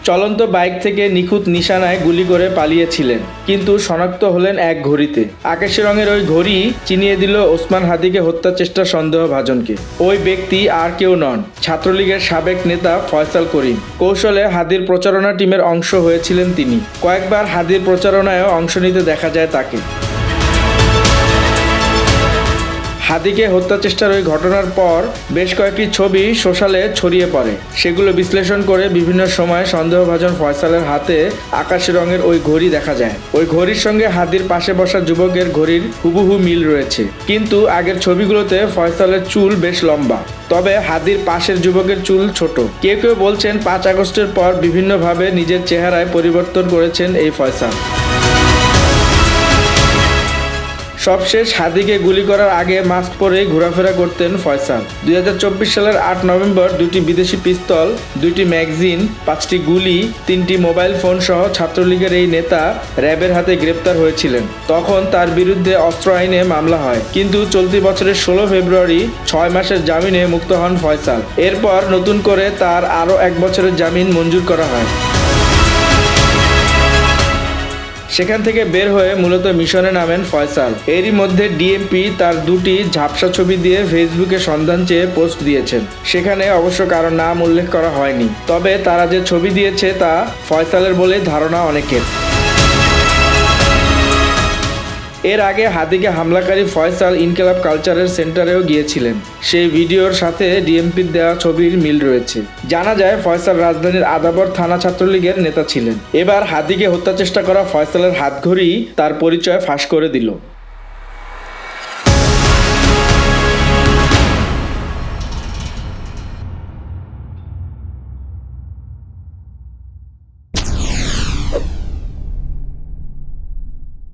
চলন্ত বাইক থেকে নিখুঁত নিশানায় গুলি করে পালিয়েছিলেন, কিন্তু শনাক্ত হলেন এক ঘড়িতে। আকাশি রঙের ওই ঘড়ি চিনিয়ে দিল ওসমান হাদিকে হত্যা চেষ্টার সন্দেহভাজনকে। ওই ব্যক্তি আর কেউ নন, ছাত্রলীগের সাবেক নেতা ফয়সাল করিম। কৌশলে হাদির প্রচারণা টিমের অংশ হয়েছিলেন তিনি। কয়েকবার হাদির প্রচারণায়ও অংশ নিতে দেখা যায় তাকে। হাদিকে হত্যা চেষ্টার ওই ঘটনার পর বেশ কয়েকটি ছবি সোশ্যালে ছড়িয়ে পড়ে। সেগুলো বিশ্লেষণ করে বিভিন্ন সময় সন্দেহভাজন ফয়সালের হাতে আকাশি রঙের ওই ঘড়ি দেখা যায়। ওই ঘড়ির সঙ্গে হাদির পাশে বসা যুবকের ঘড়ির হুবহু মিল রয়েছে, কিন্তু আগের ছবিগুলোতে ফয়সালের চুল বেশ লম্বা, তবে হাদির পাশের যুবকের চুল ছোট। কেউ কেউ বলছেন 5 আগস্টের পর বিভিন্নভাবে নিজের চেহারায় পরিবর্তন করেছেন এই ফয়সাল। সবশেষ হাদিকে গুলি করার আগে মাস্ক পরেই ঘোরাফেরা করতেন ফয়সাল। 2024 সালের 8 নভেম্বর 2টি বিদেশি পিস্তল, 2টি ম্যাগাজিন, 5টি গুলি, 3টি মোবাইল ফোন সহ ছাত্রলীগের এই নেতা র্যাবের হাতে গ্রেপ্তার হয়েছিলেন। তখন তার বিরুদ্ধে অস্ত্র আইনে মামলা হয়, কিন্তু চলতি বছরের 16 ফেব্রুয়ারি 6 মাসের জামিনে মুক্ত হন ফয়সাল। এরপর নতুন করে তার আরও 1 বছরের জামিন মঞ্জুর করা হয়। সেখান থেকে বের হয়ে মূলত মিশনে নামেন ফয়সাল। এরই মধ্যে ডিএমপি তার 2টি ঝাপসা ছবি দিয়ে ফেসবুকে সন্ধান চেয়ে পোস্ট দিয়েছেন। সেখানে অবশ্য কারো নাম উল্লেখ করা হয়নি, তবে তারা যে ছবি দিয়েছে তা ফয়সালের বলেই ধারণা অনেকের। এর আগে হাদিকে হামলাকারী ফয়সাল ইনকিলাব কালচারের সেন্টারেও গিয়েছিলেন। সেই ভিডিওর সাথে ডিএমপির দেওয়া ছবির মিল রয়েছে। জানা যায় ফয়সাল রাজধানীর আদাবর থানা ছাত্রলীগের নেতা ছিলেন। এবার হাদিকে হত্যা চেষ্টা করা ফয়সালের হাতঘড়ি তার পরিচয় ফাঁস করে দিল।